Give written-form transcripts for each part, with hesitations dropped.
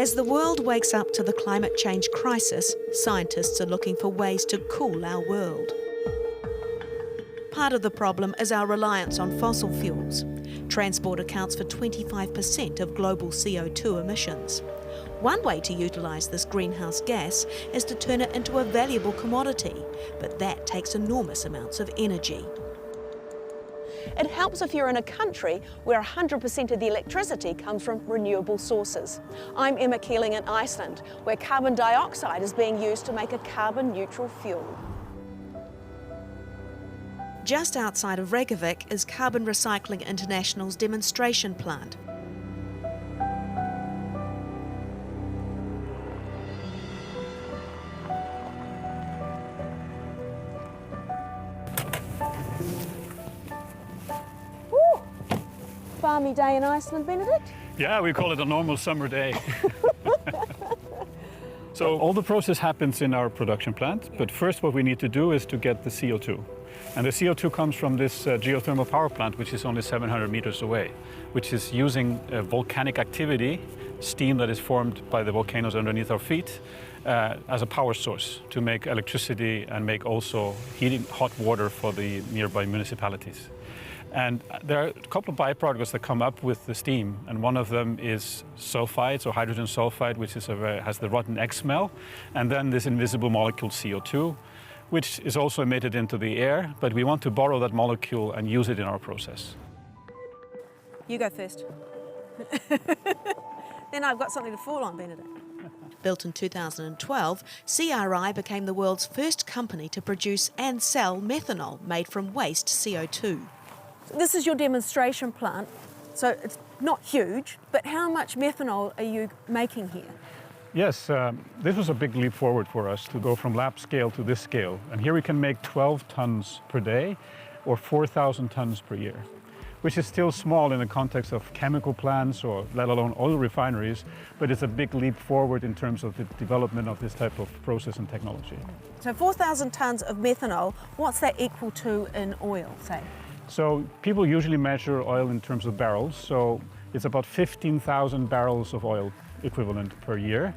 As the world wakes up to the climate change crisis, scientists are looking for ways to cool our world. Part of the problem is our reliance on fossil fuels. Transport accounts for 25% of global CO2 emissions. One way to utilise this greenhouse gas is to turn it into a valuable commodity, but that takes enormous amounts of energy. It helps if you're in a country where 100% of the electricity comes from renewable sources. I'm Emma Keeling in Iceland, where carbon dioxide is being used to make a carbon-neutral fuel. Just outside of Reykjavik is Carbon Recycling International's demonstration plant. Balmy day in Iceland, Benedict? Yeah, we call it a normal summer day. So all the process happens in our production plant, but first what we need to do is to get the CO2. And the CO2 comes from this geothermal power plant, which is only 700 meters away, which is using volcanic activity, steam that is formed by the volcanoes underneath our feet, as a power source to make electricity and make also heating hot water for the nearby municipalities. And there are a couple of byproducts that come up with the steam, and one of them is sulfides or hydrogen sulfide, which is has the rotten egg smell, and then this invisible molecule CO2, which is also emitted into the air, but we want to borrow that molecule and use it in our process. You go first. Then I've got something to fall on, Benedict. Built in 2012, CRI became the world's first company to produce and sell methanol made from waste CO2. This is your demonstration plant, so it's not huge, but how much methanol are you making here? Yes, this was a big leap forward for us to go from lab scale to this scale. And here we can make 12 tons per day or 4,000 tons per year, which is still small in the context of chemical plants or let alone oil refineries, but it's a big leap forward in terms of the development of this type of process and technology. So 4,000 tons of methanol, what's that equal to in oil, say? So people usually measure oil in terms of barrels, so it's about 15,000 barrels of oil equivalent per year.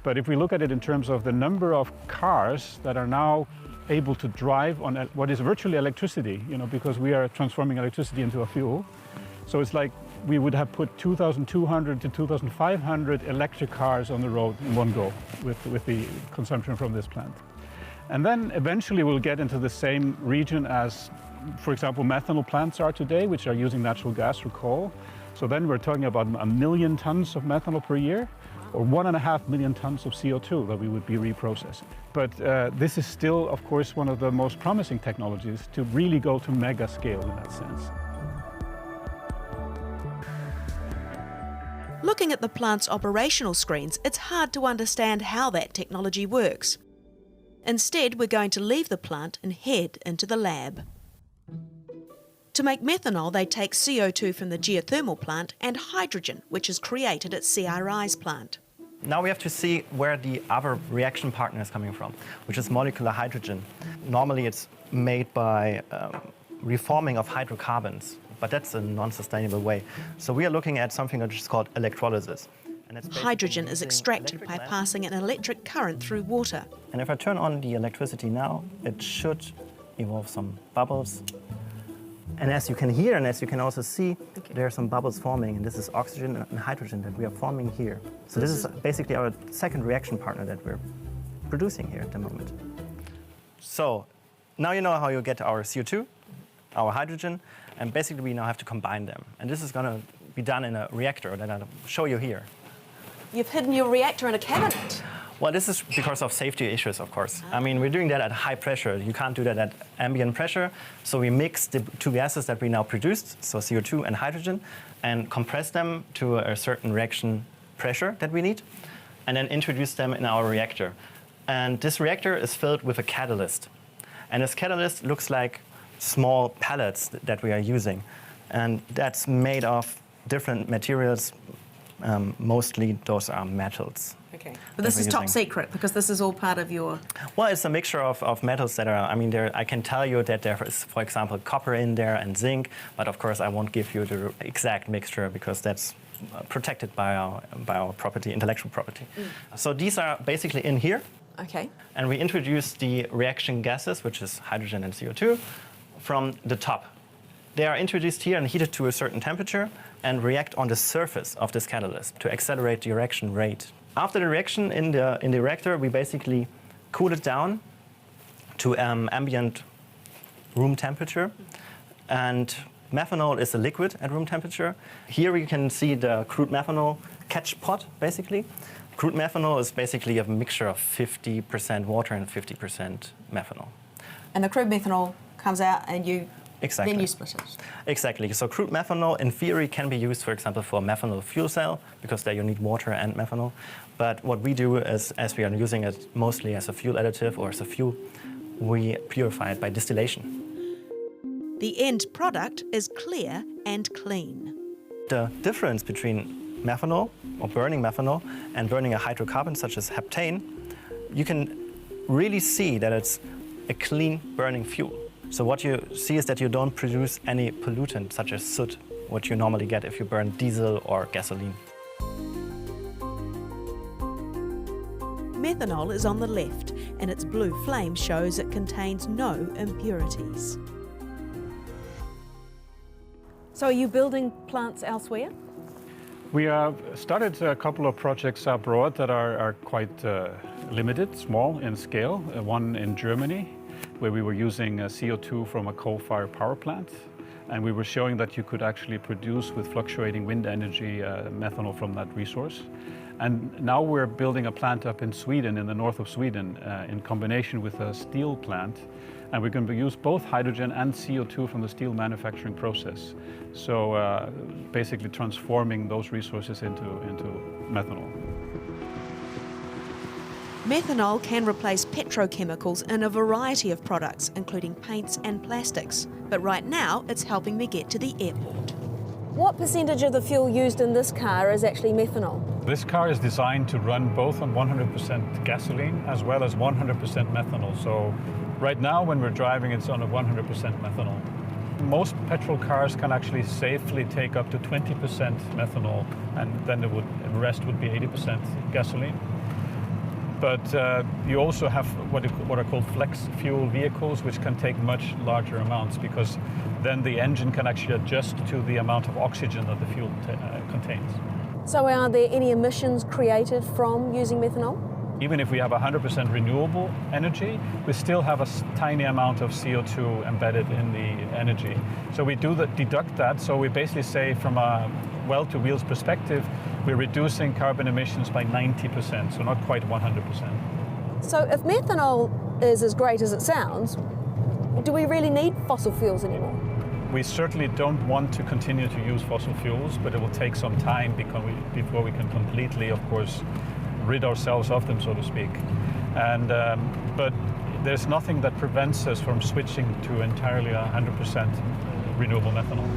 But if we look at it in terms of the number of cars that are now able to drive on what is virtually electricity, because we are transforming electricity into a fuel. So it's like we would have put 2,200 to 2,500 electric cars on the road in one go with the consumption from this plant. And then eventually we'll get into the same region as, for example, methanol plants are today, which are using natural gas or coal. So then we're talking about 1 million tons of methanol per year, or 1.5 million tons of CO2 that we would be reprocessing. But this is still, of course, one of the most promising technologies to really go to mega scale in that sense. Looking at the plant's operational screens, it's hard to understand how that technology works. Instead, we're going to leave the plant and head into the lab. To make methanol, they take CO2 from the geothermal plant and hydrogen, which is created at CRI's plant. Now we have to see where the other reaction partner is coming from, which is molecular hydrogen. Normally it's made by reforming of hydrocarbons, but that's a non-sustainable way. So we are looking at something that is called electrolysis. Hydrogen is extracted by passing an electric current through water. And if I turn on the electricity now, it should evolve some bubbles. And as you can hear and as you can also see, there are some bubbles forming, and this is oxygen and hydrogen that we are forming here. So this is basically our second reaction partner that we're producing here at the moment. So now you know how you get our CO2, our hydrogen, and basically we now have to combine them. And this is going to be done in a reactor that I'll show you here. You've hidden your reactor in a cabinet. Well, this is because of safety issues, of course. I mean, we're doing that at high pressure. You can't do that at ambient pressure. So we mix the two gases that we now produced, so CO2 and hydrogen, and compress them to a certain reaction pressure that we need, and then introduce them in our reactor. And this reactor is filled with a catalyst. And this catalyst looks like small pellets that we are using. And that's made of different materials. Mostly those are metals. Okay. But this is top secret because this is all part of your... Well, it's a mixture of metals that are, I mean, I can tell you that there is, for example, copper in there and zinc, but of course I won't give you the exact mixture because that's protected by our property, intellectual property. So these are basically in here. Okay. And we introduce the reaction gases, which is hydrogen and CO2, from the top. They are introduced here and heated to a certain temperature and react on the surface of this catalyst to accelerate the reaction rate. After the reaction in the reactor, we basically cool it down to ambient room temperature. And methanol is a liquid at room temperature. Here we can see the crude methanol catch pot, basically. Crude methanol is basically a mixture of 50% water and 50% methanol. And the crude methanol comes out and then you split it. Exactly. So crude methanol, in theory, can be used, for example, for a methanol fuel cell, because there you need water and methanol. But what we do is, as we are using it mostly as a fuel additive or as a fuel, we purify it by distillation. The end product is clear and clean. The difference between methanol, or burning methanol, and burning a hydrocarbon such as heptane, you can really see that it's a clean burning fuel. So what you see is that you don't produce any pollutant such as soot, what you normally get if you burn diesel or gasoline. Methanol is on the left, and its blue flame shows it contains no impurities. So are you building plants elsewhere? We have started a couple of projects abroad that are quite limited, small in scale. One in Germany, where we were using CO2 from a coal-fired power plant. And we were showing that you could actually produce with fluctuating wind energy methanol from that resource. And now we're building a plant up in Sweden, in the north of Sweden, in combination with a steel plant. And we're going to use both hydrogen and CO2 from the steel manufacturing process. So basically transforming those resources into methanol. Methanol can replace petrochemicals in a variety of products, including paints and plastics. But right now, it's helping me get to the airport. What percentage of the fuel used in this car is actually methanol? This car is designed to run both on 100% gasoline as well as 100% methanol. So right now, when we're driving, it's on a 100% methanol. Most petrol cars can actually safely take up to 20% methanol, and then the rest would be 80% gasoline. But you also have what are called flex fuel vehicles, which can take much larger amounts, because then the engine can actually adjust to the amount of oxygen that the fuel contains. So are there any emissions created from using methanol? Even if we have 100% renewable energy, we still have a tiny amount of CO2 embedded in the energy. So we deduct that. So we basically say, from a well-to-wheels perspective, we're reducing carbon emissions by 90%, so not quite 100%. So if methanol is as great as it sounds, do we really need fossil fuels anymore? We certainly don't want to continue to use fossil fuels, but it will take some time before we can completely, of course, rid ourselves of them, so to speak. And but there's nothing that prevents us from switching to entirely 100% renewable methanol.